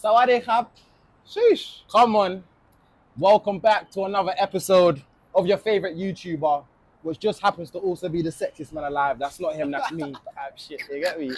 Sawadee khap. Sheesh. Come on. Welcome back to another episode of your favorite YouTuber, which just happens to also be the sexiest man alive. That's not him, that's me. Type shit, you get me?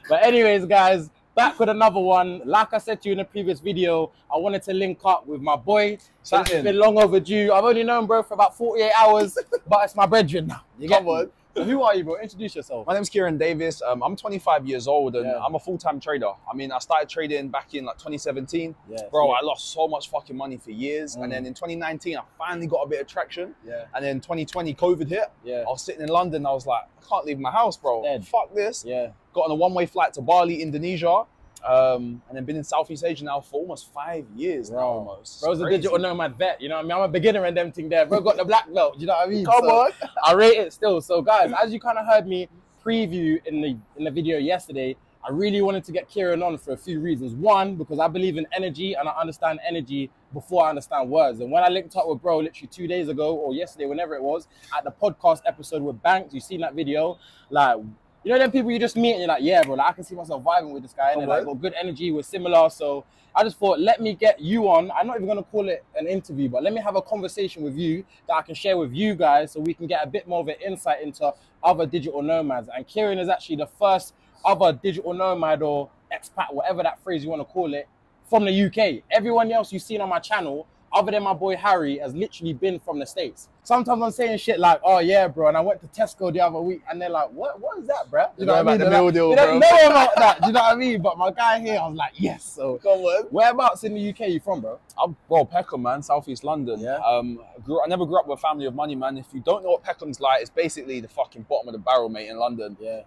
But anyways, guys, back with another one. Like I said to you in the previous video, I wanted to link up with my boy. It's been long overdue. I've only known bro for about 48 hours, but it's my brethren now. You get me? So who are you, bro? Introduce yourself. My name's Kieran Davis. I'm 25 years old and Yeah. I'm a full-time trader. I mean, I started trading back in like 2017. Yeah, Bro, yeah. I lost so much fucking money for years. And then in 2019, I finally got a bit of traction. Yeah. And then 2020, COVID hit. Yeah. I was sitting in London. I was like, I can't leave my house, bro. Dead. Fuck this. Yeah. Got on a one-way flight to Bali, Indonesia. And then been in Southeast Asia now for almost 5 years now, almost. Bro's a Crazy. digital nomad vet, you know what I mean? I'm a beginner in them thing there. Bro got the black belt, you know what I mean? Come So, on. I rate it still. So guys, as you kind of heard me preview in the video yesterday, I really wanted to get Kieran on for a few reasons. One, because I believe in energy and I understand energy before I understand words. And when I linked up with bro literally 2 days ago or yesterday, whenever it was, at the podcast episode with Banks, you seen that video, like, you know them people you just meet and you're like, yeah, bro, like, I can see myself vibing with this guy. And they're like, got good energy, we're similar. So I just thought, let me get you on. I'm not even going to call it an interview, but let me have a conversation with you that I can share with you guys so we can get a bit more of an insight into other digital nomads. And Kieran is actually the first other digital nomad or expat, whatever that phrase you want to call it, from the UK. Everyone else you've seen on my channel, other than my boy Harry, has literally been from the States. Sometimes I'm saying shit like, oh yeah, bro, and I went to Tesco the other week, and they're like, what is that, bro? You know what I mean? The meal deal, they don't know about that, do you know what I mean? But my guy here, I was like, yes. So Come on. whereabouts in the UK you from, bro? Bro, Peckham, man, Southeast London. Yeah. I never grew up with a family of money, man. If you don't know what Peckham's like, it's basically the fucking bottom of the barrel, mate, in London. Yeah.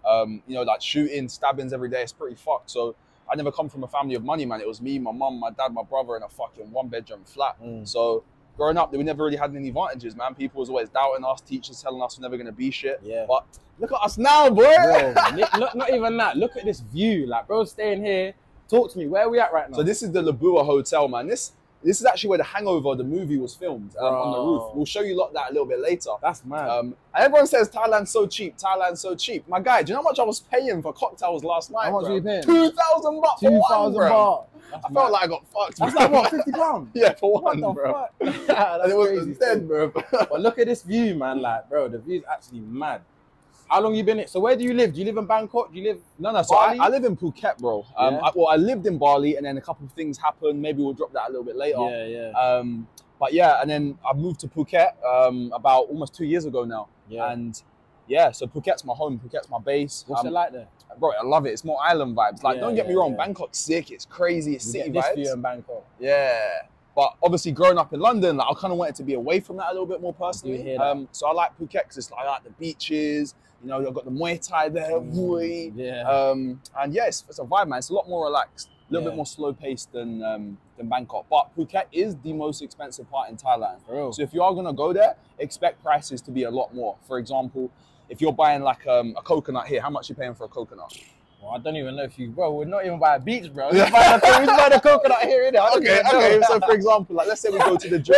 You know, like shooting, stabbings every day. It's pretty fucked. So I never come from a family of money, man. It was me, my mum, my dad, my brother in a fucking one-bedroom flat. So growing up, we never really had any advantages, man. People was always doubting us, teachers telling us we're never going to be shit. Yeah. But look at us now, boy. Bro, not even that. Look at this view. Like, bro, staying here. Talk to me. Where are we at right now? So this is the Labua Hotel, man. This is actually where The Hangover, the movie, was filmed on the roof. We'll show you lot that a little bit later. That's mad. And everyone says Thailand's so cheap. Thailand's so cheap. My guy, do you know how much I was paying for cocktails last night? How much bro? were you paying? 2,000 baht for one, 2,000 bro. baht. I felt like I got fucked. That's bro. like what, 50 pounds? Yeah, for What one, the bro. fuck? And That's it was crazy. dead, bro. But look at this view, man. Like, bro, the view's actually mad. How long you been in? So where do you live? Do you live in Bangkok? Do you live? No. So Bali? I live in Phuket, bro. Yeah. I lived in Bali, and then a couple of things happened. Maybe we'll drop that a little bit later. Yeah. But yeah, and then I moved to Phuket about almost 2 years ago now. Yeah. And yeah, so Phuket's my home. Phuket's my base. What's it like there? Bro, I love it. It's more island vibes. Like, Yeah, don't get me yeah, wrong, yeah. Bangkok's sick. It's crazy. It's You city get this view vibes. in Bangkok. Yeah. But obviously, growing up in London, like, I kind of wanted to be away from that a little bit more personally. hear that. So I like Phuket because I like the beaches. You know, you've got the Muay Thai there. Boy. Yeah. And yeah, it's a vibe, man. It's a lot more relaxed, a little bit more slow paced than Bangkok. But Phuket is the most expensive part in Thailand. For real. So if you are gonna go there, expect prices to be a lot more. For example, if you're buying like a coconut here, how much are you paying for a coconut? Well, I don't even know if you, bro, we're not even by a beach, bro. We're by the coconut here, innit? Okay. So for example, like let's say we go to the gym.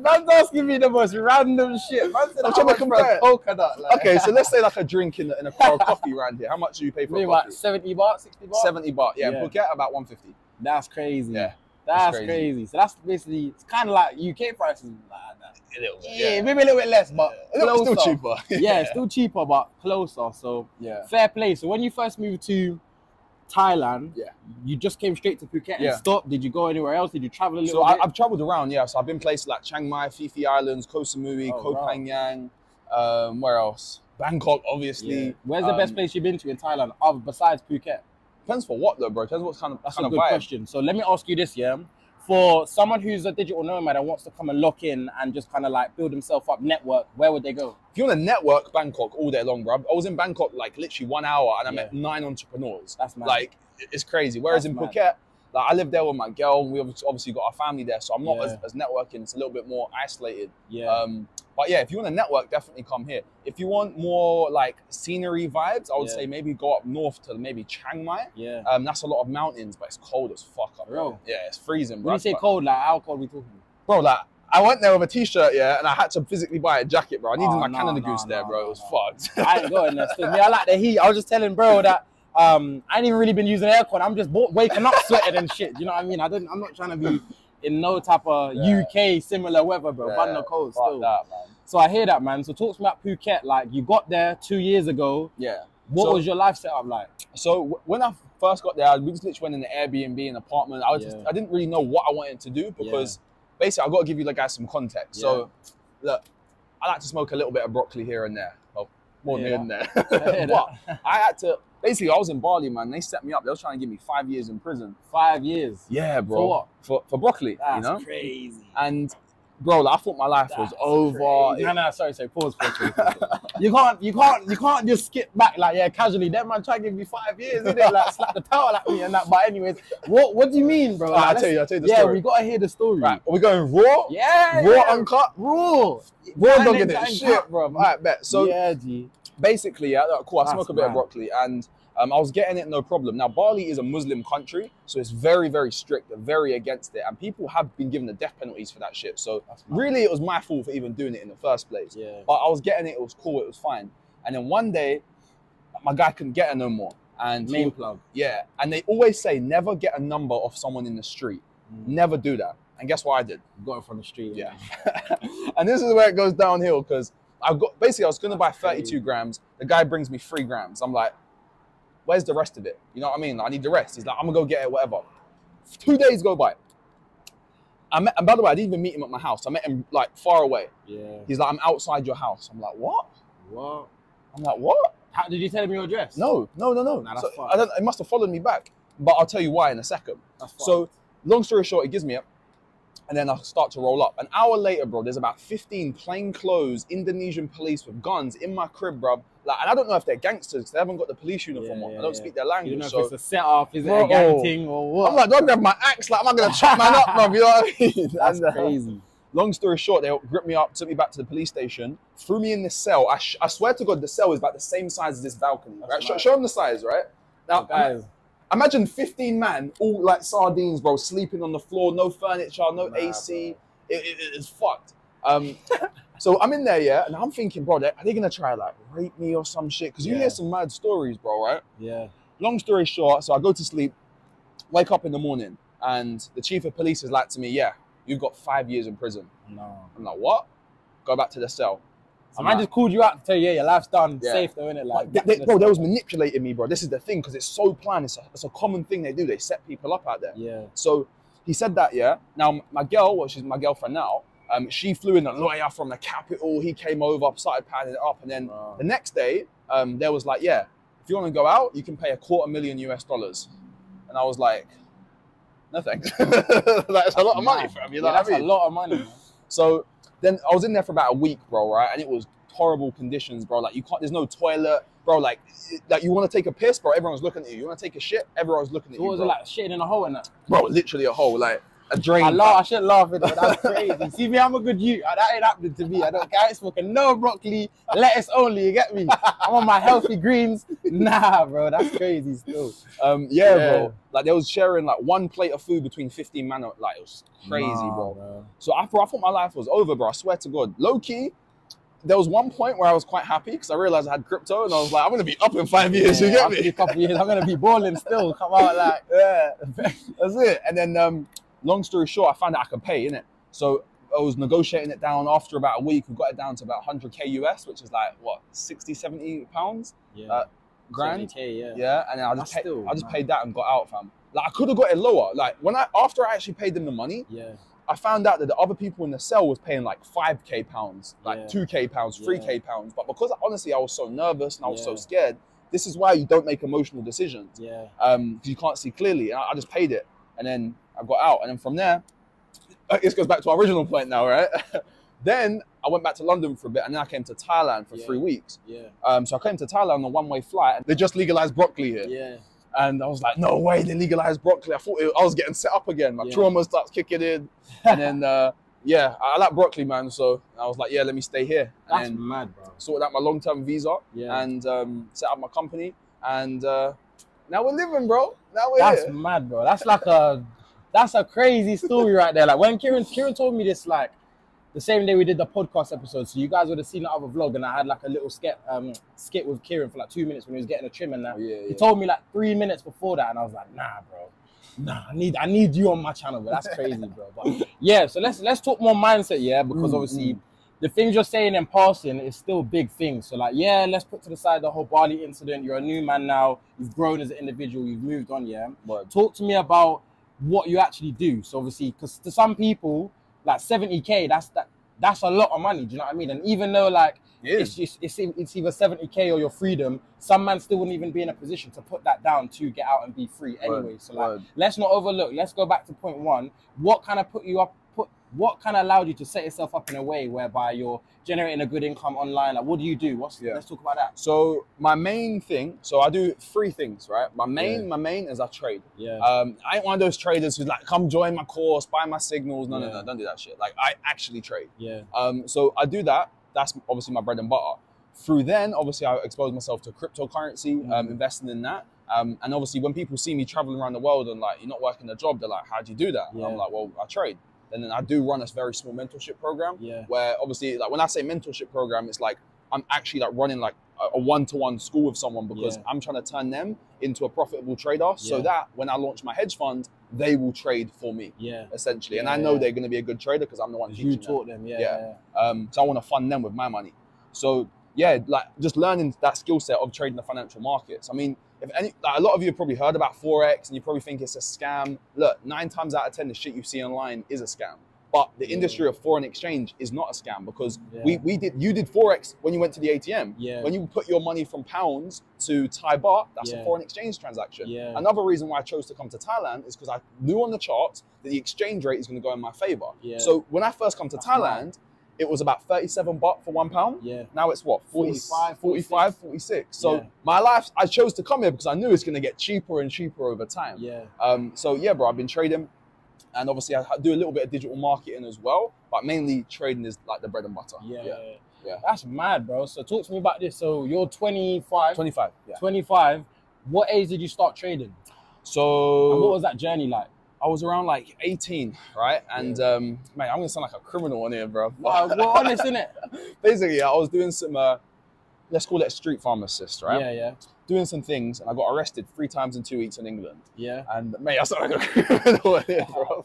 Man's asking me the most random shit. Man said, I'm how trying to much for a compare. coconut? Like, Okay, so let's say like a drink in a car of coffee around here. How much do you pay for maybe a about coffee? 70 baht, 60 baht? 70 baht. Yeah, Yeah. Phuket about 150. That's crazy. Yeah. That's crazy. crazy. So that's basically, it's kind of like UK prices. Like that. A little bit. Yeah, maybe a little bit less, but It's still closer. cheaper. Yeah, it's still cheaper, but closer. So Yeah. fair play. So when you first moved to Thailand, Yeah. you just came straight to Phuket and Yeah. stopped. Did you go anywhere else? Did you travel a So little bit? I've traveled around, yeah. So I've been places like Chiang Mai, Phi Phi Islands, Koh Samui, Oh, Koh wow. Phangan. Where else? Bangkok, obviously. Yeah. Where's the best place you've been to in Thailand, besides Phuket? Depends for what though, bro. Depends what kind of That's kind a of good vibe. question. So let me ask you this, yeah? For someone who's a digital nomad and wants to come and lock in and just kind of like build himself up network, where would they go? If you want to network, Bangkok all day long, bro. I was in Bangkok like literally 1 hour and I met 9 entrepreneurs. That's mad. Like, it's crazy. Whereas That's in mad. Phuket, like I live there with my girl and we obviously got our family there. So I'm not Yeah. as networking. It's a little bit more isolated. Yeah. But yeah, if you want to network, definitely come here. If you want more like scenery vibes, I would Yeah. say maybe go up north to maybe Chiang Mai. Yeah. That's a lot of mountains, but it's cold as fuck up Real? there. Yeah, it's freezing, bro. When you say But- cold, like how cold are we talking? bro, like I went there with a t-shirt, yeah, and I had to physically buy a jacket, bro. I needed Oh, my no, Canada no, Goose there, no, bro. no, It was no. fucked. I ain't going there still. Me, I like the heat. I was just telling bro that I ain't even really been using aircon. I'm just waking up sweating and shit. You know what I mean? I'm not trying to be in no type of UK similar weather, bro. But no cold still. That, man. So I hear that, man. So talk to me about Phuket. Like, you got there 2 years ago. Yeah. What was your life setup like? So when I first got there, we just literally went in the Airbnb, an apartment. I didn't really know what I wanted to do because basically I got to give you guys some context. Yeah. So look, I like to smoke a little bit of broccoli here and there. Well, more than there. But I had to. Basically, I was in Bali, man. They set me up. They was trying to give me 5 years in prison. 5 years? Yeah, bro. For what? For broccoli. That's crazy. And bro, like, I thought my life was over. No, sorry. Pause. You can't just skip back like casually. That man try to give me 5 years, innit? Like slap the towel at me and that. But anyways, what do you mean, bro? Like, I'll tell you the story. Yeah, we gotta hear the story. Right, are we going raw? Yeah, raw uncut, raw dogging it. Shit, bro. All right, bet. So G. Basically, cool. I smoke a bit of broccoli, and I was getting it no problem. Now, Bali is a Muslim country, so it's very, very strict. They're very against it, and people have been given the death penalties for that shit. So really, it was my fault for even doing it in the first place. Yeah. But I was getting it. It was cool. It was fine. And then one day, my guy couldn't get it no more. And main plug. Yeah. And they always say never get a number off someone in the street. Never do that. And guess what I did? Got it from the street. Yeah. And this is where it goes downhill because I was going to buy 32 grams. The guy brings me 3 grams. I'm like, where's the rest of it? You know what I mean? I need the rest. He's like, I'm going to go get it, whatever. 2 days go by. And by the way, I didn't even meet him at my house. I met him like far away. Yeah. He's like, I'm outside your house. I'm like, what? What? I'm like, what? How did you tell him your address? No. Nah, that's so, it must have followed me back. But I'll tell you why in a second. So long story short, he gives me up. And then I start to roll up. An hour later, bro, there's about 15 plainclothes Indonesian police with guns in my crib, bro. Like, and I don't know if they're gangsters because they haven't got the police uniform on. I don't speak their language. You don't know if it's a set-off, is it a gang thing or what? I'm like, don't grab my axe. Like, am I going to chop man up, bro? You know what I mean? That's crazy. Long story short, they gripped me up, took me back to the police station, threw me in this cell. I swear to God, the cell is about the same size as this balcony. Right? Show them the size, right? Now, guys. Imagine 15 man, all like sardines, bro, sleeping on the floor, no furniture, no AC. It's fucked. So I'm in there, yeah, and I'm thinking, bro, are they gonna try like rape me or some shit? Because you hear some mad stories, bro, right? Yeah. Long story short, so I go to sleep, wake up in the morning, and the chief of police is like to me, yeah, you've got 5 years in prison. No. I'm like, what? Go back to the cell. So man just called you out to tell you, your life's done, safe though, innit? Like, bro, they was manipulating me, bro. This is the thing, because it's so planned. It's a common thing they do. They set people up out there. Yeah. So he said that, yeah. Now, my girl, well, she's my girlfriend now, she flew in a lawyer from the capital. He came over, started panning it up. And then the next day, there was like, yeah, if you want to go out, you can pay $250,000 US. And I was like, no thanks. That's a lot of money, fam. You know what I mean? That's a lot of money, man. So then I was in there for about a week, bro, right? And it was horrible conditions, bro. Like, there's no toilet, bro. Like you want to take a piss, bro, everyone's looking at you. You want to take a shit, everyone's looking at you. What was it like, shitting in a hole in that? Bro, literally a hole, like a drain. I shouldn't laugh at that. That's crazy. See me, I'm a good youth. That ain't happening to me. I ain't smoking no broccoli, lettuce only. You get me? I'm on my healthy greens. Nah, bro, that's crazy still. Yeah, bro. Like they was sharing like one plate of food between 15 man. Like it was crazy, bro. So I thought my life was over, bro. I swear to God. Low key, there was one point where I was quite happy because I realized I had crypto and I was like, I'm gonna be up in 5 years. You get me? A couple years, I'm gonna be balling still. Come out like that's it. And then long story short, I found out I could pay, innit? So I was negotiating it down. After about a week, we got it down to about 100K US, which is like what, 60, 70 pounds? Yeah. Grand. 70K, yeah. And then I just paid that and got out, fam. Like I could have got it lower. Like after I actually paid them the money, I found out that the other people in the cell was paying like 5K pounds, like 2K pounds, 3K pounds. But because honestly I was so nervous and I was so scared, this is why you don't make emotional decisions. Yeah. Because you can't see clearly. And I just paid it, and then I got out, and then from there, this goes back to our original point now, right? Then I went back to London for a bit, and then I came to Thailand for 3 weeks. Yeah. So I came to Thailand on a one-way flight, and they just legalized broccoli here. Yeah. And I was like, no way, they legalized broccoli. I thought I was getting set up again. My trauma starts kicking in. And then, I like broccoli, man. So I was like, yeah, let me stay here. That's and mad, bro. Sorted out my long-term visa and set up my company. And now we're living, bro. Now we're here. That's mad, bro. That's a crazy story right there. Like when Kieran told me this, like, the same day we did the podcast episode. So you guys would have seen the other vlog, and I had like a little skit with Kieran for like 2 minutes when he was getting a trim and that. He told me like 3 minutes before that, and I was like, nah, bro. Nah, I need you on my channel, but that's crazy, bro. But yeah, so let's talk more mindset, yeah, because obviously the things you're saying in passing is still big things. So like, yeah, let's put to the side the whole Bali incident. You're a new man now. You've grown as an individual. You've moved on, yeah. Talk to me about what you actually do. So obviously, because to some people, like 70K, that's a lot of money. Do you know what I mean? And even though like it's either 70K or your freedom, some man still wouldn't even be in a position to put that down to get out and be free anyway. So like, let's not overlook. Let's go back to point one. What kind of put you up? What kind of allowed you to set yourself up in a way whereby you're generating a good income online? Like, what do you do? Let's talk about that. So my main thing, so I do 3 things, right? My main is I trade. I ain't one of those traders who's like, come join my course, buy my signals. No, don't do that shit. Like, I actually trade. So I do that. That's obviously my bread and butter. Through then, obviously, I expose myself to cryptocurrency, investing in that. And obviously, when people see me traveling around the world and like, you're not working a job, they're like, how do you do that? And I'm like, well, I trade. And then I do run a very small mentorship program where obviously, like when I say mentorship program, it's like I'm actually like running like a one-to-one school with someone because I'm trying to turn them into a profitable trader so that when I launch my hedge fund, they will trade for me, essentially. And I know they're going to be a good trader because I'm the one teaching them. You taught them, so I want to fund them with my money. So yeah, like just learning that skill set of trading the financial markets. I mean, like a lot of you have probably heard about Forex and you probably think it's a scam. Look, 9 times out of 10, the shit you see online is a scam. But the industry of foreign exchange is not a scam because you did Forex when you went to the ATM. When you put your money from pounds to Thai baht, that's a foreign exchange transaction. Another reason why I chose to come to Thailand is because I knew on the charts that the exchange rate is going to go in my favor. So when I first come to Thailand, it was about 37 baht for £1. Now it's what? 45, 46. So my life, I chose to come here because I knew it's going to get cheaper and cheaper over time. So yeah, bro, I've been trading. And obviously I do a little bit of digital marketing as well, but mainly trading is like the bread and butter. That's mad, bro. So talk to me about this. So you're 25. 25, 25. What age did you start trading? So... And what was that journey like? I was around like 18, right? And mate, I'm gonna sound like a criminal on here, bro. Wow, we're honest, innit? Basically, I was doing some, let's call it a street pharmacist, right? Doing some things, and I got arrested 3 times in 2 weeks in England. And mate, I sound like a criminal on here, bro.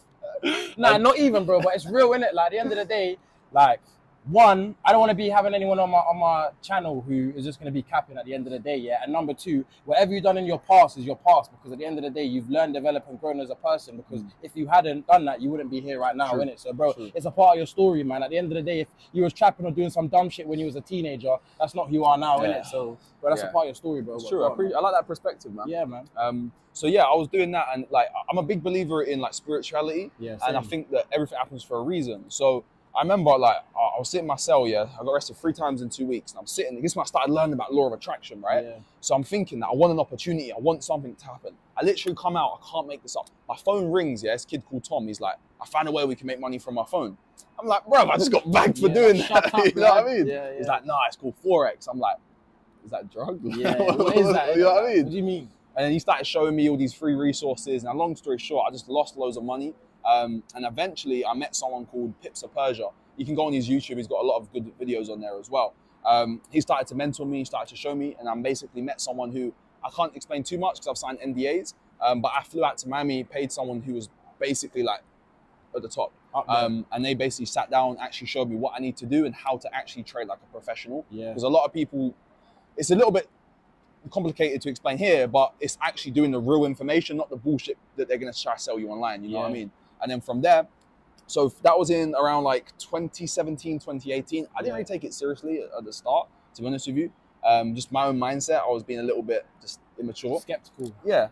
Nah, not even, bro. But it's real, innit? Like at the end of the day, like. One, I don't want to be having anyone on my channel who is just going to be capping at the end of the day, And number 2, whatever you've done in your past is your past because at the end of the day, you've learned, developed, and grown as a person because if you hadn't done that, you wouldn't be here right now, innit? So, bro, it's a part of your story, man. At the end of the day, if you was trapping or doing some dumb shit when you was a teenager, that's not who you are now, innit? So, bro, that's a part of your story, bro. It's true. I like that perspective, man. Yeah, man. So yeah, I was doing that, and like I'm a big believer in like spirituality, and I think that everything happens for a reason. So I remember like I was sitting in my cell, I got arrested 3 times in 2 weeks, and I'm sitting, this is when I started learning about law of attraction, right? So I'm thinking that I want an opportunity, I want something to happen. I literally come out, I can't make this up. My phone rings, this kid called Tom, he's like, I found a way we can make money from my phone. I'm like, bro, I just got bagged for doing that, you know what I mean? He's like, nah, it's called Forex. I'm like, is that drug? What is that? You know what I mean? What do you mean? And then he started showing me all these free resources, and long story short, I just lost loads of money. And eventually I met someone called Pips of Persia. You can go on his YouTube, he's got a lot of good videos on there as well. He started to mentor me, started to show me, and I basically met someone who, I can't explain too much because I've signed NDAs, but I flew out to Miami, paid someone who was basically like at the top. And they basically sat down, actually showed me what I need to do and how to actually trade like a professional. Because a lot of people, it's a little bit complicated to explain here, but it's actually doing the real information, not the bullshit that they're going to try to sell you online, you know what I mean? And then from there, so that was in around like 2017, 2018. I didn't really take it seriously at the start, to be honest with you. Just my own mindset, I was being a little bit just immature. Skeptical. Yeah.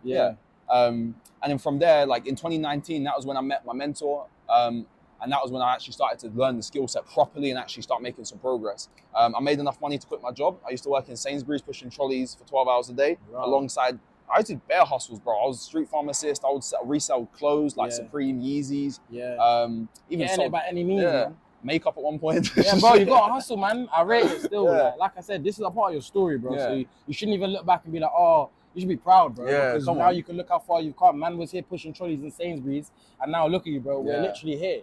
And then from there, like in 2019, that was when I met my mentor. And that was when I actually started to learn the skill set properly and actually start making some progress. I made enough money to quit my job. I used to work in Sainsbury's pushing trolleys for 12 hours a day alongside, I did bare hustles, bro. I was a street pharmacist. I would resell clothes like Supreme, Yeezys. Even it by any means, man. Makeup at one point. Bro, you got to hustle, man. I rate it still. Like I said, this is a part of your story, bro. So you shouldn't even look back and be like, oh, you should be proud, bro. Because now you can look how far you've come. Man was here pushing trolleys in Sainsbury's, and now look at you, bro. We're literally here.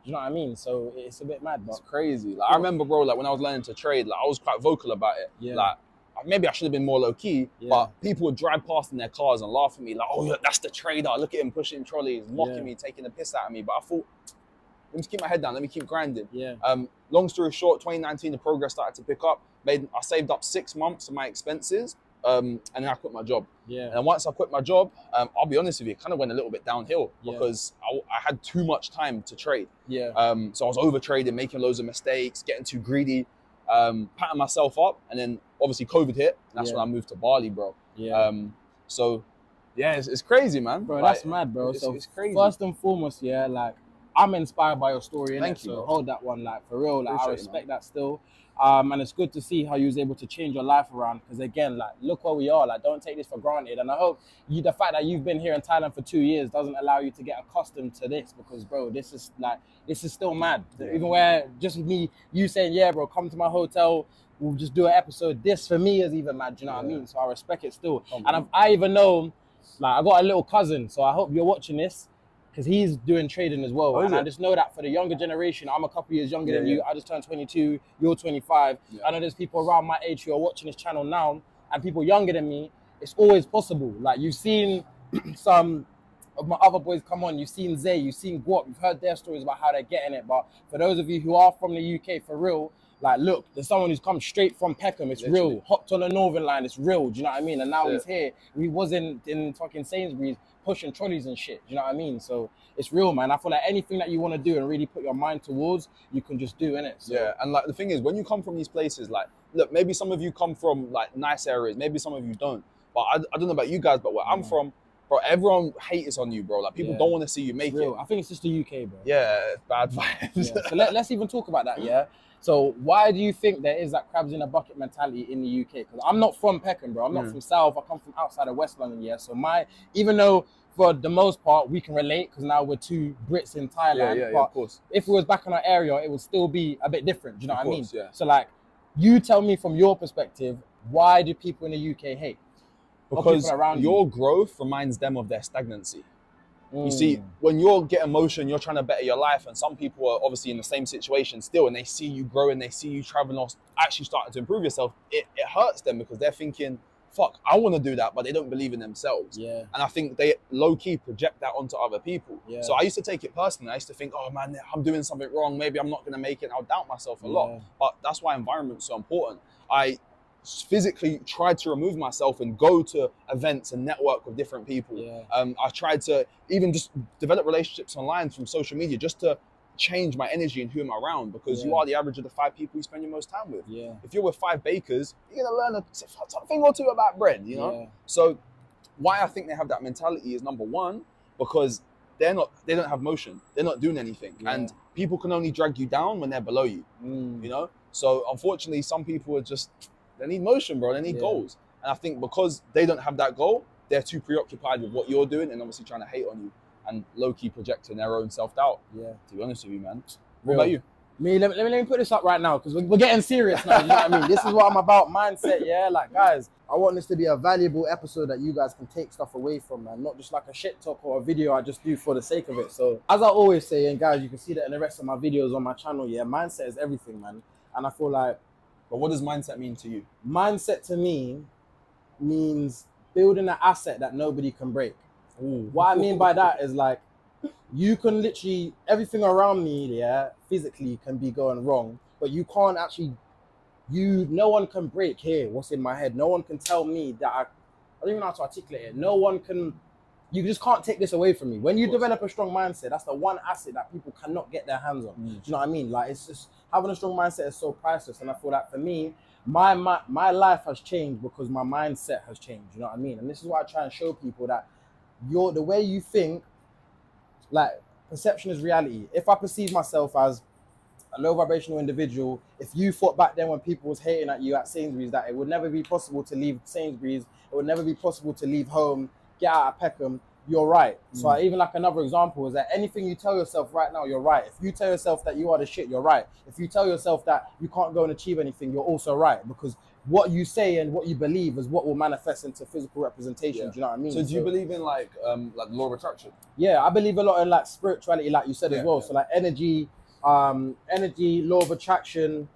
you know what I mean? So it's a bit mad, but It's crazy. Like I remember, bro, like when I was learning to trade, like I was quite vocal about it. Yeah. Like maybe I should have been more low key, Yeah. but people would drive past in their cars and laugh at me, like, "Oh, look, that's the trader. Look at him pushing trolleys, mocking me, taking the piss out of me." But I thought, let me just keep my head down. Let me keep grinding. yeah, Long story short, 2019, the progress started to pick up. I saved up 6 months of my expenses, and then I quit my job. yeah, And once I quit my job, I'll be honest with you, it kind of went a little bit downhill Yeah. because I had too much time to trade. yeah, So I was over trading, making loads of mistakes, getting too greedy, patting myself up, and then obviously COVID hit. And that's Yeah. when I moved to Bali, bro. yeah. So yeah, it's crazy, man. Bro, Like, that's mad, bro. So it's crazy. first and foremost, yeah, like I'm inspired by your story, innit? Thank you, So bro. hold that one, like for real. Like I Appreciate it, respect that still. And it's good to see how you was able to change your life around. Because again, like look where we are. Like don't take this for granted. And I hope the fact that you've been here in Thailand for 2 years doesn't allow you to get accustomed to this. Because bro, this is still mad. Yeah. Even where just me, you saying, yeah, bro, come to my hotel. We'll just do an episode. This for me is even mad. Do you know what I Yeah. mean? So I respect it still. Oh, And I even know. Like I got a little cousin, so I hope you're watching this because he's doing trading as well. Oh, is and I it? just know that for the younger generation, I'm a couple years younger than Yeah, you. I just turned 22, you're 25. Yeah. I know there's people around my age who are watching this channel now and people younger than me. It's always possible. Like you've seen some of my other boys come on, you've seen Zay, you've seen Guap, you've heard their stories about how they're getting it. But for those of you who are from the UK, for real, like look, there's someone who's come straight from Peckham, it's Literally. real. Hopped on the Northern Line, it's real, do you know what I mean? And now Yeah. he's here. He was in fucking Sainsbury's pushing trolleys and shit, do you know what I mean? So it's real, man. I feel like anything that you want to do and really put your mind towards, you can just do, innit? So, Yeah, and like the thing is, when you come from these places, like, look, maybe some of you come from like nice areas, maybe some of you don't. But I don't know about you guys, but where I'm from, bro, everyone hates on you, bro. Like people Yeah. don't want to see you make It's real. it. I think it's just the UK, bro. Yeah, it's bad vibes. Yeah. So let's even talk about that, yeah? So why do you think there is that crabs in a bucket mentality in the UK? Because I'm not from Peckham, bro. I'm not from South. I come from outside of West London, yeah? So even though for the most part we can relate because now we're two Brits in Thailand, yeah, but of course. if it was back in our area, it would still be a bit different, do you know Of what I mean? course, yeah. So like, you tell me from your perspective, why do people in the UK hate? Or Because people around your growth reminds them of their stagnancy. you? You see, when you're getting motion, you're trying to better your life, and some people are obviously in the same situation still, and they see you growing, they see you traveling or actually starting to improve yourself, it hurts them because they're thinking, fuck, I want to do that, but they don't believe in themselves. Yeah. And I think they low-key project that onto other people. Yeah. So I used to take it personally. I used to think, oh man, I'm doing something wrong. Maybe I'm not going to make it. And I'll doubt myself a lot. Yeah. But that's why environment's so important. I physically tried to remove myself and go to events and network with different people. Yeah. I tried to even just develop relationships online from social media just to change my energy and who I'm around, because you Yeah. are the average of the 5 people you spend your most time with. Yeah. If you're with 5 bakers, you're gonna learn something or two about bread, you know? Yeah. So why I think they have that mentality is, number one, because they don't have motion. They're not doing anything. Yeah. And people can only drag you down when they're below you, you know? So unfortunately, some people are just, they need motion, bro. They need Yeah. goals. And I think because they don't have that goal, they're too preoccupied with what you're doing and obviously trying to hate on you and low-key projecting their own self-doubt, Yeah. to be honest with you, man. Real. What about you? Me, let me put this up right now because we're getting serious now. You know what I mean? This is what I'm about, mindset. Yeah, like guys, I want this to be a valuable episode that you guys can take stuff away from, man. Not just like a shit talk or a video I just do for the sake of it. So as I always say, and guys, you can see that in the rest of my videos on my channel. Yeah, mindset is everything, man. And I feel like But what does mindset mean to you? mindset to me means building an asset that nobody can break. What I mean by that is like, you can literally, everything around me, yeah, physically can be going wrong, but you can't actually, no one can break here what's in my head. No one can tell me that I don't even know how to articulate it. No one can, you just can't take this away from me. When you develop a strong mindset, that's the one asset that people cannot get their hands on. Do you know what I mean? Like, it's just, having a strong mindset is so priceless. And I feel like for me, my life has changed because my mindset has changed. You know what I mean? And this is why I try and show people that the way you think, like, perception is reality. If I perceive myself as a low vibrational individual, if you thought back then when people was hating at you at Sainsbury's that it would never be possible to leave Sainsbury's, it would never be possible to leave home, get out of Peckham, you're right. So even like another example is that anything you tell yourself right now, you're right. If you tell yourself that you are the shit, you're right. If you tell yourself that you can't go and achieve anything, you're also right. Because what you say and what you believe is what will manifest into physical representation. Yeah. Do you know what I mean? So do you believe in like the law of attraction? Yeah, I believe a lot in like spirituality, like you said as well. Yeah. So like energy, law of attraction,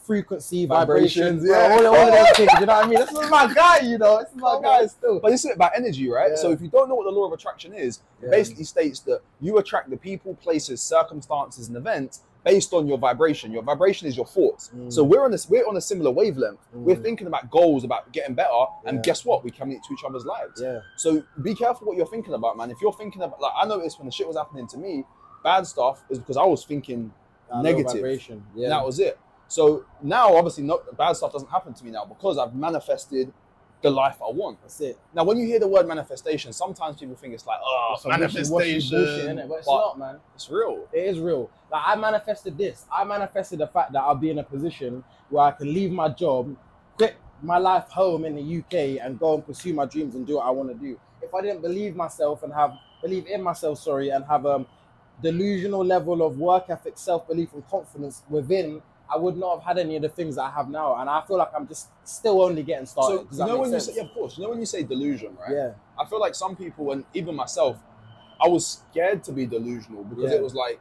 frequency, Vibrations, vibration, yeah. all of those things. You know what I mean? This is my guy, you know. This is my guy still. But this is about energy, right? Yeah. So if you don't know what the law of attraction is, it basically states that you attract the people, places, circumstances, and events based on your vibration. Your vibration is your thoughts. So we're on a similar wavelength. We're thinking about goals, about getting better, and guess what? We come into each other's lives. Yeah. So be careful what you're thinking about, man. If you're thinking about, like I noticed when the shit was happening to me, bad stuff is because I was thinking negative. Vibration. Yeah. And that was it. So now, obviously, bad stuff doesn't happen to me now because I've manifested the life I want. That's it. Now, when you hear the word manifestation, sometimes people think it's like, oh, manifestation. Bullshit, innit? But it's not, man. It's real. It is real. Like I manifested this. I manifested the fact that I'll be in a position where I can leave my job, quit my life home in the UK, and go and pursue my dreams and do what I want to do. If I didn't believe in myself and have delusional level of work ethic, self-belief, and confidence within, I would not have had any of the things that I have now. And I feel like I'm just still only getting started. So, you know when you say, yeah, of course, you know when you say delusion, right? Yeah. I feel like some people, and even myself, I was scared to be delusional because it was like,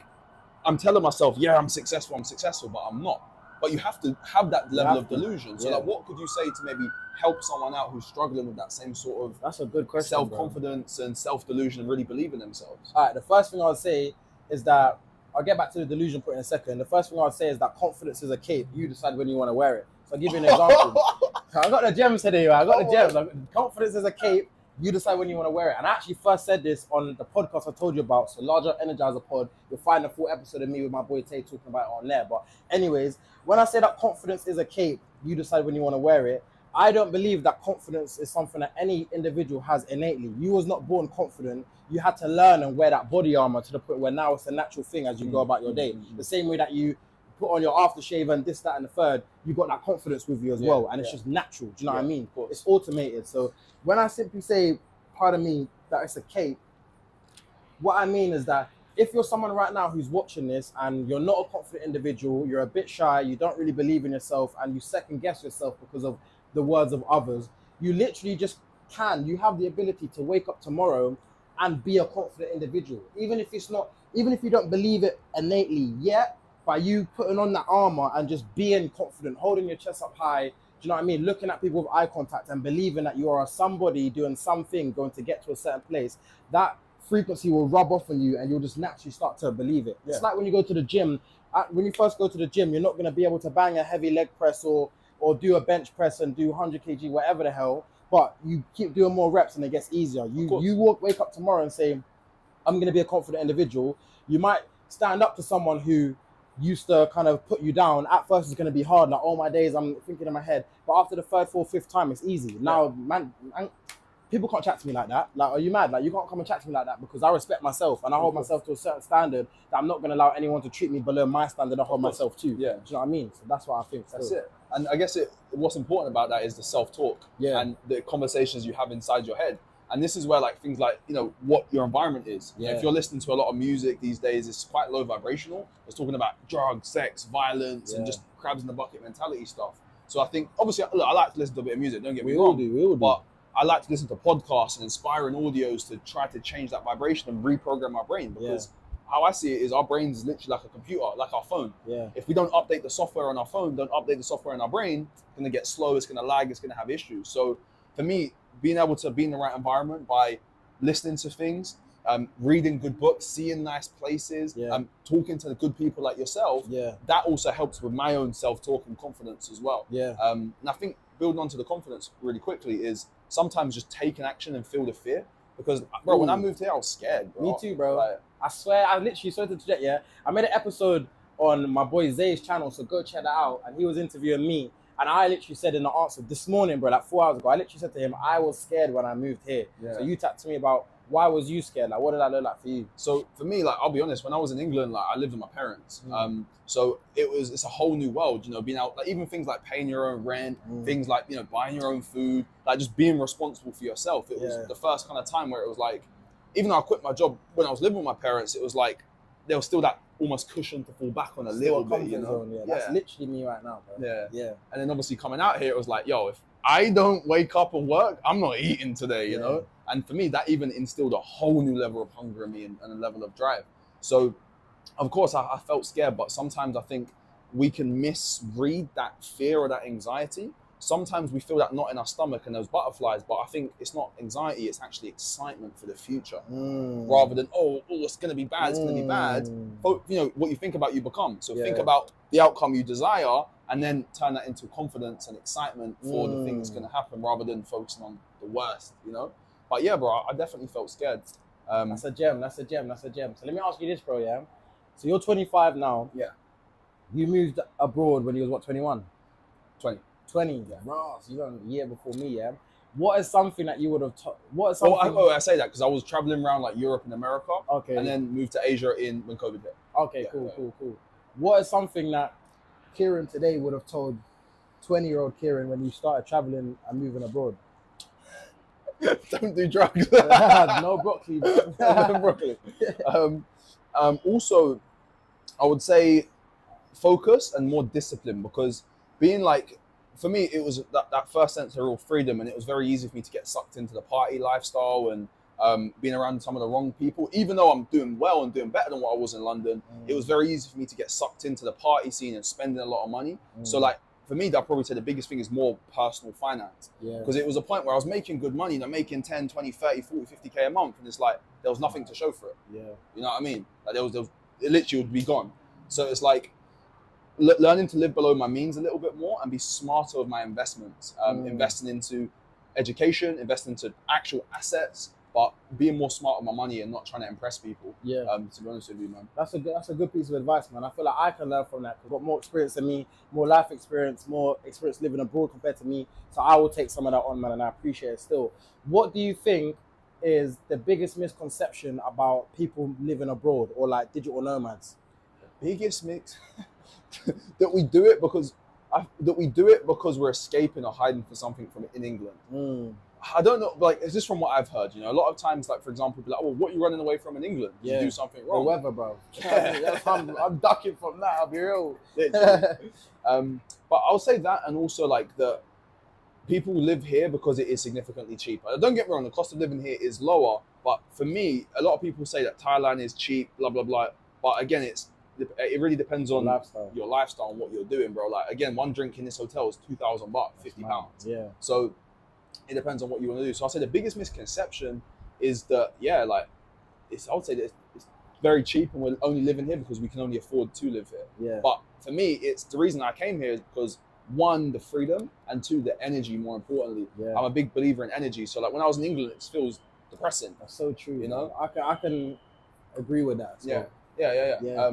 I'm telling myself, yeah, I'm successful, but I'm not. But you have to have that level of delusion. So like, what could you say to maybe help someone out who's struggling with that same sort of That's a good question, self-confidence and self-delusion and really believe in themselves? All right, the first thing I would say is that, I'll get back to the delusion point in a second. The first thing I would say is that confidence is a cape. You decide when you want to wear it. So I'll give you an example. I got the gems today, I got the gems. Confidence is a cape. You decide when you want to wear it. And I actually first said this on the podcast I told you about, so Larger Energizer Pod. You'll find a full episode of me with my boy Tay talking about it on there. But anyways, when I say that confidence is a cape, you decide when you want to wear it, I don't believe that confidence is something that any individual has innately. You was not born confident. You had to learn and wear that body armor to the point where now it's a natural thing as you go about your day. The same way that you put on your aftershave and this, that, and the third, you got that confidence with you as well. And it's just natural. Do you know what I mean? It's automated. So when I simply say, pardon me, that it's a cape, what I mean is that if you're someone right now who's watching this and you're not a confident individual, you're a bit shy, you don't really believe in yourself, and you second guess yourself because of the words of others, you literally you have the ability to wake up tomorrow and be a confident individual. Even if you don't believe it innately yet, by you putting on that armor and just being confident, holding your chest up high, do you know what I mean? Looking at people with eye contact and believing that you are somebody doing something going to get to a certain place, that frequency will rub off on you and you'll just naturally start to believe it. It's like when you go to the gym. When you first go to the gym, you're not going to be able to bang a heavy leg press or do a bench press and do 100 kg, whatever the hell. But you keep doing more reps and it gets easier. Wake up tomorrow and say, I'm going to be a confident individual. You might stand up to someone who used to kind of put you down. At first it's going to be hard. Like, all my days I'm thinking in my head. But after the third, fourth, fifth time, it's easy. Now, man, people can't chat to me like that. Like, are you mad? Like, you can't come and chat to me like that because I respect myself and I hold myself to a certain standard that I'm not going to allow anyone to treat me below my standard I hold myself to. Yeah. Do you know what I mean? So that's what I think. That's it. And I guess what's important about that is the self-talk and the conversations you have inside your head. And this is where like things like, you know, what your environment is. Yeah. If you're listening to a lot of music these days, it's quite low vibrational. It's talking about drugs, sex, violence, and just crabs in the bucket mentality stuff. So I think, obviously, look, I like to listen to a bit of music, don't get me wrong. We all do. But I like to listen to podcasts and inspiring audios to try to change that vibration and reprogram my brain, because how I see it is our brain is literally like a computer, like our phone. Yeah. If we don't update the software on our phone, don't update the software in our brain, it's going to get slow, it's going to lag, it's going to have issues. So for me, being able to be in the right environment by listening to things, reading good books, seeing nice places, talking to good people like yourself, that also helps with my own self-talk and confidence as well. And I think building onto the confidence really quickly is sometimes just taking action and feel the fear. Because, bro, when I moved here, I was scared, bro. Me too, bro. Like, I swear, I literally, sorry to interject, I made an episode on my boy Zay's channel, so go check that out. And he was interviewing me. And I literally said in the answer this morning, bro, like 4 hours ago, I literally said to him, I was scared when I moved here. So you tapped to me about, why was you scared? Like, what did that look like for you? So for me, like, I'll be honest, when I was in England, like, I lived with my parents. So it's a whole new world, you know, being out, like, even things like paying your own rent, things like, you know, buying your own food, like just being responsible for yourself. It was the first kind of time where it was like, even though I quit my job when I was living with my parents, it was like, there was still that almost cushion to fall back on a little bit, you know? Zone, yeah. That's literally me right now, bro. Yeah. And then obviously coming out here, it was like, yo, if I don't wake up and work, I'm not eating today, you know? And for me, that even instilled a whole new level of hunger in me and a level of drive. So, of course, I felt scared, but sometimes I think we can misread that fear or that anxiety. Sometimes we feel that knot in our stomach and those butterflies, but I think it's not anxiety, it's actually excitement for the future. Rather than, oh, it's going to be bad, it's going to be bad. But, you know, what you think about, you become. So think about the outcome you desire and then turn that into confidence and excitement for the thing that's going to happen rather than focusing on the worst, you know? But yeah, bro, I definitely felt scared. That's a gem. So let me ask you this, bro, yeah? So you're 25 now. Yeah. You moved abroad when you was, what, 21? 20, yeah. Bro, so you done a year before me, yeah? What is something that you would have... I say that because I was traveling around like Europe and America. Okay. And then moved to Asia when COVID hit. Okay, cool. What is something that Kieran today would have told 20-year-old Kieran when you started traveling and moving abroad? Don't do drugs. No broccoli. No broccoli. Also, I would say focus and more discipline, because being like, for me, it was that first sense of real freedom, and it was very easy for me to get sucked into the party lifestyle and being around some of the wrong people. Even though I'm doing well and doing better than what I was in London, it was very easy for me to get sucked into the party scene and spending a lot of money. So like, for me, I'd probably say the biggest thing is more personal finance. Because it was a point where I was making good money, making 10, 20, 30, 40, 50K a month. And it's like, there was nothing to show for it. You know what I mean? Like it literally would be gone. So it's like, learning to live below my means a little bit more and be smarter with my investments, investing into education, investing into actual assets, but being more smart with my money and not trying to impress people. To be honest with you, man. That's a good piece of advice, man. I feel like I can learn from that because I've got more experience than me, more life experience, more experience living abroad compared to me. So I will take some of that on, man, and I appreciate it still. What do you think is the biggest misconception about people living abroad or like digital nomads? Biggest mix that we do it because we're escaping or hiding for something from in England. I don't know, like, it's just from what I've heard, you know, a lot of times, like, for example, be like, well, what are you running away from in England? You do something wrong. The weather, bro. I'm ducking from that, I'll be real. But I'll say that, and also, like, the people live here because it is significantly cheaper. Don't get me wrong, the cost of living here is lower, but for me, a lot of people say that Thailand is cheap, blah, blah, blah. But again, it really depends on your lifestyle and what you're doing, bro. Like, again, one drink in this hotel is $2,000, £50. Yeah. So it depends on what you want to do. So I'll say the biggest misconception is that, I would say that it's very cheap and we're only living here because we can only afford to live here. But for me, it's the reason I came here is because, one, the freedom, and two, the energy, more importantly. I'm a big believer in energy. So like when I was in England, it feels depressing. That's so true. You know? I can agree with that. So. Yeah.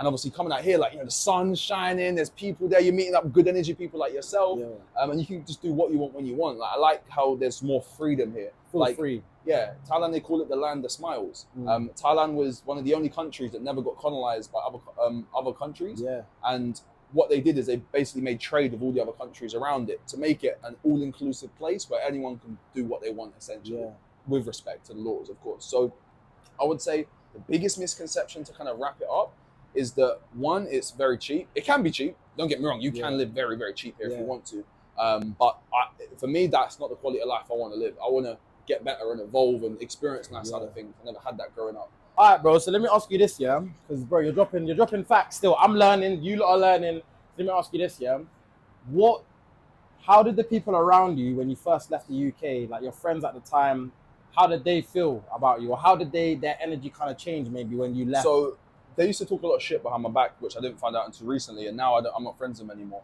And obviously coming out here, like, you know, the sun's shining, there's people there, you're meeting up good energy people like yourself, and you can just do what you want when you want. Like, I like how there's more freedom here. Free. Yeah, Thailand, they call it the land of smiles. Thailand was one of the only countries that never got colonized by other countries. And what they did is they basically made trade with all the other countries around it to make it an all-inclusive place where anyone can do what they want, essentially, with respect to the laws, of course. So I would say the biggest misconception, to kind of wrap it up, is that, one, it's very cheap. It can be cheap. Don't get me wrong. You can live very, very cheap here if you want to. But for me, that's not the quality of life I want to live. I want to get better and evolve and experience nice other things. I never had that growing up. All right, bro. So let me ask you this, yeah? Because, bro, you're dropping facts still. I'm learning. You lot are learning. So let me ask you this, yeah? How did the people around you when you first left the UK, like your friends at the time, how did they feel about you? Or how did their energy kind of change maybe when you left? So they used to talk a lot of shit behind my back, which I didn't find out until recently, and now I'm not friends with them anymore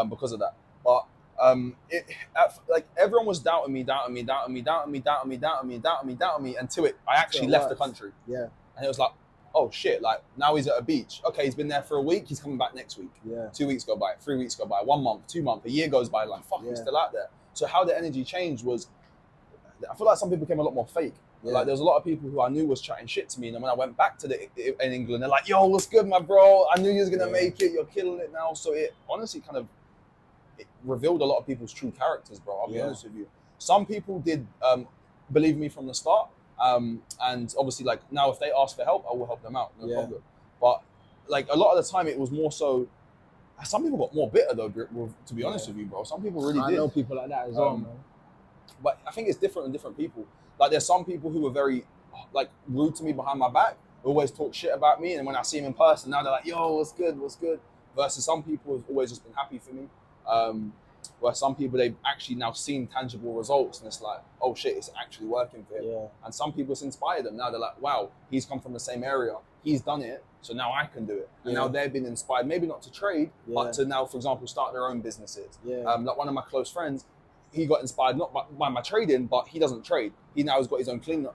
because of that. But like everyone was doubting me until I actually left the country. And it was like, oh shit, like now he's at a beach. Okay, he's been there for a week, he's coming back next week. 2 weeks go by, 3 weeks go by, 1 month, 2 months, a year goes by, like fuck, he's still out there. So how the energy changed was, I feel like some people became a lot more fake. Like there was a lot of people who I knew was chatting shit to me, and then when I went back to in England, they're like, "Yo, what's good, my bro? I knew you was gonna make it. You're killing it now." So it honestly kind of revealed a lot of people's true characters, bro. I'll be honest with you. Some people did believe me from the start, And obviously, like now, if they ask for help, I will help them out, no Yeah. problem. But like a lot of the time, it was more so. Some people got more bitter though, to be honest with you, bro. Some people really I did. know people like that as well, man. But I think it's different with different people. Like there's some people who were very like rude to me behind my back, always talk shit about me, and when I see them in person, now they're like, "Yo, what's good? What's good?" Versus some people have always just been happy for me. Where some people, they've actually now seen tangible results, and it's like, "Oh shit, it's actually working for him." Yeah. And some people, it's inspired them. Now they're like, "Wow, he's come from the same area. He's done it, so now I can do it." And now they've been inspired, maybe not to trade, but to now, for example, start their own businesses. Like one of my close friends, he got inspired not by my trading, but he doesn't trade. He now has got his own cleaning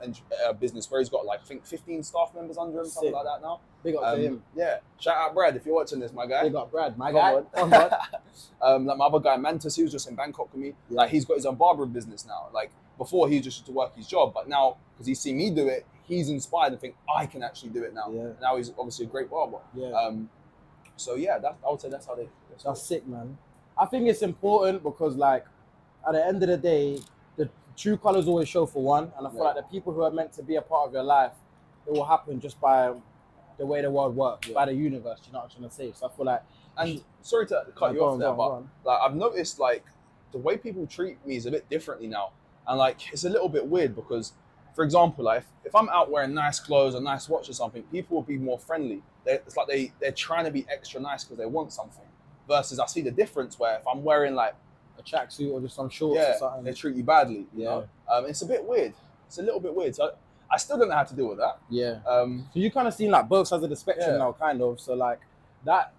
business where he's got like I think 15 staff members under him, something like that now. Big up to him. Yeah, shout out Brad if you're watching this, my guy. Big up Brad, my Come guy. on. Like my other guy Mantis, he was just in Bangkok with me. Like he's got his own barbering business now. Like before, he just used to work his job, but now because he's seen me do it, he's inspired and think I can actually do it now. And now he's obviously a great barber. So yeah, I would say that's how they. That's sick, man. I think it's important because like at the end of the day, the true colors always show for one, and I feel like the people who are meant to be a part of your life, it will happen just by the way the world works, by the universe. You know what I'm trying to say? So I feel like, and sorry to cut you off there, but like I've noticed like the way people treat me is a bit differently now, and like it's a little bit weird because, for example, like if I'm out wearing nice clothes, a nice watch or something, people will be more friendly. It's like they're trying to be extra nice because they want something. Versus I see the difference where if I'm wearing like a tracksuit or just some shorts or something, they treat you badly. You know? It's a bit weird. It's a little bit weird. So I still don't know how to deal with that. So you kind of seen like both sides of the spectrum now, kind of. So like that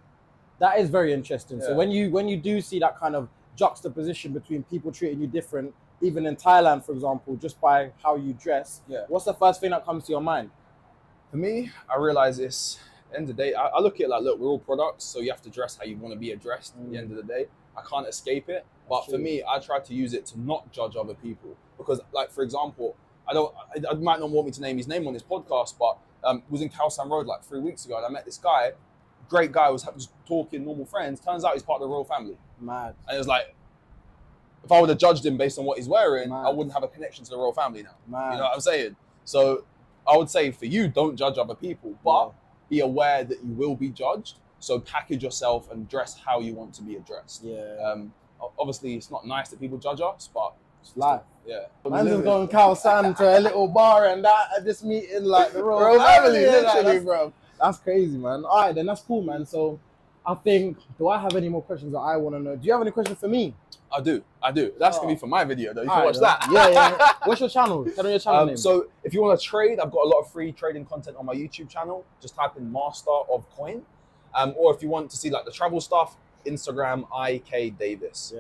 is very interesting. So when you do see that kind of juxtaposition between people treating you different, even in Thailand, for example, just by how you dress, what's the first thing that comes to your mind? For me, I realize this. At the end of the day, I look at it like, look, we're all products, so you have to dress how you want to be addressed. At the end of the day, I can't escape it. But for me, I try to use it to not judge other people because, like, for example, I might not want me to name his name on this podcast, but was in Khao San Road like 3 weeks ago, and I met this guy, great guy, was just talking, normal friends. Turns out he's part of the royal family. Mad. And it was like, if I would have judged him based on what he's wearing, I wouldn't have a connection to the royal family now. You know what I'm saying? So I would say for you, don't judge other people, but be aware that you will be judged. So package yourself and dress how you want to be addressed. Obviously, it's not nice that people judge us, but it's life. Man's just going Khao San to a little bar and that at this meeting like the royal family, literally, bro. That's crazy, man. All right, then that's cool, man. So I think, do I have any more questions that I want to know? Do you have any questions for me? I do. That's gonna be for my video though. You can watch that. Yeah. What's your channel? Tell me your channel name. So if you want to trade, I've got a lot of free trading content on my YouTube channel. Just type in Master of Coin. Or if you want to see like the travel stuff, Instagram IK Davis.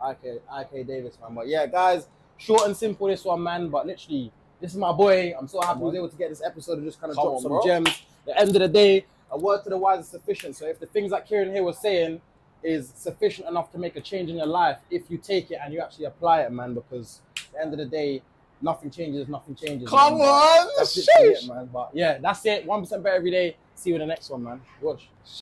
IK Davis, man. But yeah, guys, short and simple this one, man. But literally, this is my boy. I'm so happy I was able to get this episode and just kind of drop some gems. At the end of the day, a word to the wise is sufficient. So if the things that Kieran here was saying is sufficient enough to make a change in your life, if you take it and you actually apply it, man, because at the end of the day, nothing changes. Come on! That's it, man. But yeah, that's it. 1% better every day. See you in the next one, man. Watch.